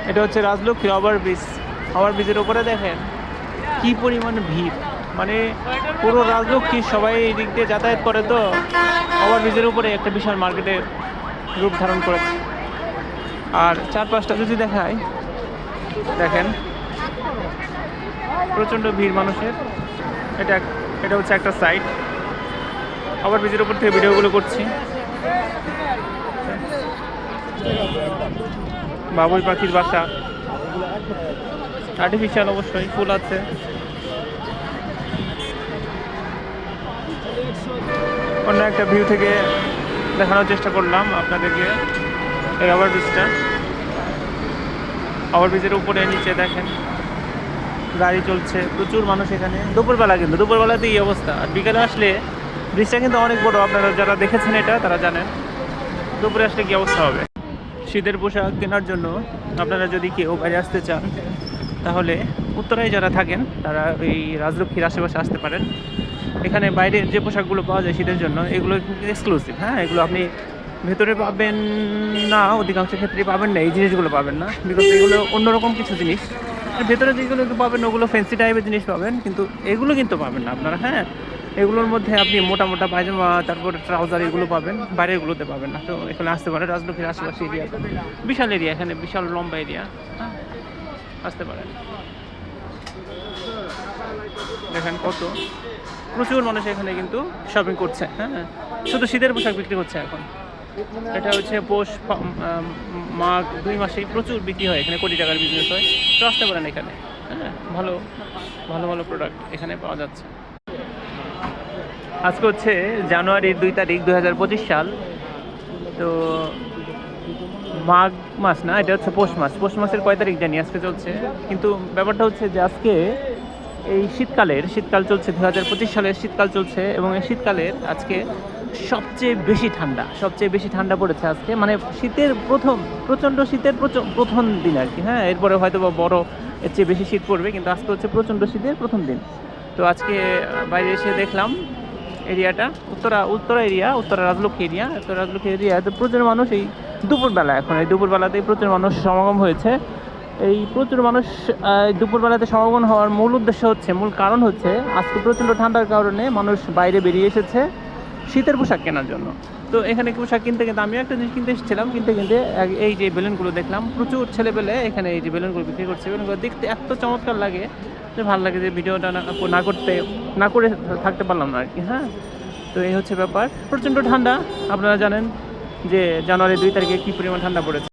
এটা হচ্ছে রাজলক্ষ্মী ওভারব্রিজ। ওভারব্রিজের উপরে দেখেন কি পরিমাণ ভিড়, মানে পুরো রাজলক্ষ্মী সবাই এই দিক দিয়ে যাতায়াত করে, তো ওভারব্রিজের উপরে একটা বিশাল মার্কেটের রূপ ধারণ করেছে। আর চারপাশটা যদি দেখায়, দেখেন প্রচণ্ড ভিড় মানুষের। এটা এটা হচ্ছে একটা সাইট, ওভারব্রিজের উপর থেকে ভিডিওগুলো করছি। বাবুই পাখির বাসা, আর্টিফিশিয়াল অবশ্যই, ফুল আছে। অন্য একটা ভিউ থেকে দেখানোর চেষ্টা করলাম আপনাদেরকে এই ওভারব্রিজটা। ওভারব্রিজের উপরে নিচে দেখেন গাড়ি চলছে, প্রচুর মানুষ এখানে। দুপুরবেলা, কিন্তু দুপুরবেলাতে এই অবস্থা। আর বিকেলে আসলে ব্রিজটা কিন্তু অনেক বড়, আপনারা যারা দেখেছেন এটা তারা জানেন দুপুরে আসলে কী অবস্থা হবে। শীতের পোশাক কেনার জন্য আপনারা যদি কেউ বাইরে আসতে চান, তাহলে উত্তরায় যারা থাকেন তারা এই রাজলক্ষ্মীর আশেপাশে আসতে পারেন। এখানে বাইরের যে পোশাকগুলো পাওয়া যায় শীতের জন্য, এগুলো এক্সক্লুসিভ। হ্যাঁ, এগুলো আপনি ভেতরে পাবেন না, অধিকাংশ ক্ষেত্রেই পাবেন না, এই জিনিসগুলো পাবেন না, বিকজ এগুলো অন্যরকম কিছু জিনিস। ভেতরে যেগুলো একটু পাবেন ওগুলো ফ্যান্সি টাইপের জিনিস পাবেন, কিন্তু এগুলো কিন্তু পাবেন না আপনারা। হ্যাঁ, এগুলোর মধ্যে আপনি মোটা মোটা পায়জামা, তারপর ট্রাউজার, এগুলো পাবেন, বাইরেরগুলোতে পাবেন না। তো এখানে আসতে পারেন, রাজলক্ষ্মীর আশেপাশে এরিয়া, বিশাল এরিয়া, এখানে বিশাল লম্বা এরিয়া। হ্যাঁ, আসতে পারেন। দেখেন কত প্রচুর মানুষ এখানে কিন্তু শপিং করছে। হ্যাঁ, শুধু শীতের পোশাক বিক্রি করছে এখন। এটা হচ্ছে পৌষ মাঘ 2 মাসেই প্রচুর বিক্রি হয় এখানে, কোটি টাকার বিজনেস হয়। তো আসতে পারেন এখানে। হ্যাঁ, ভালো ভালো ভালো প্রোডাক্ট এখানে পাওয়া যাচ্ছে। আজকে হচ্ছে জানুয়ারির 2 তারিখ 2025 সাল। তো মাঘ মাস না, এটা হচ্ছে পৌষ মাস। পৌষ মাসের কয় তারিখ জানি আজকে চলছে, কিন্তু ব্যাপারটা হচ্ছে যে আজকে এই শীতকাল চলছে, 2025 সালের শীতকাল চলছে, এবং এই শীতকালের আজকে সবচেয়ে বেশি ঠান্ডা পড়েছে আজকে। মানে শীতের প্রচণ্ড শীতের প্রথম দিন আর কি। হ্যাঁ, এরপরে হয়তো বা বড় এর চেয়ে বেশি শীত পড়বে, কিন্তু আজকে হচ্ছে প্রচণ্ড শীতের প্রথম দিন। তো আজকে বাইরে এসে দেখলাম এরিয়াটা উত্তরা এরিয়া, উত্তরা রাজলক্ষ্মী এরিয়াতে প্রচুর মানুষ। এই দুপুরবেলাতেই প্রচুর মানুষ সমাগম হয়েছে। এই প্রচুর মানুষ দুপুরবেলাতে সমাগম হওয়ার মূল কারণ হচ্ছে আজকে প্রচণ্ড ঠান্ডার কারণে মানুষ বাইরে বেরিয়ে এসেছে শীতের পোশাক কেনার জন্য। তো এখানে পোশাক কিনতে আমিও একটা জিনিস কিনতে এসেছিলাম। কিনতে এই যে বেলুনগুলো দেখলাম, প্রচুর ছেলেপেলে এখানে এই যে বেলুনগুলো বিক্রি করছে। বেলুনগুলো দেখতে এত চমৎকার লাগে যে ভালো লাগে, যে ভিডিওটা না করে থাকতে পারলাম না আর কি। হ্যাঁ, তো এই হচ্ছে ব্যাপার। প্রচণ্ড ঠান্ডা, আপনারা জানেন যে জানুয়ারি 2 তারিখে কী পরিমাণ ঠান্ডা পড়েছে।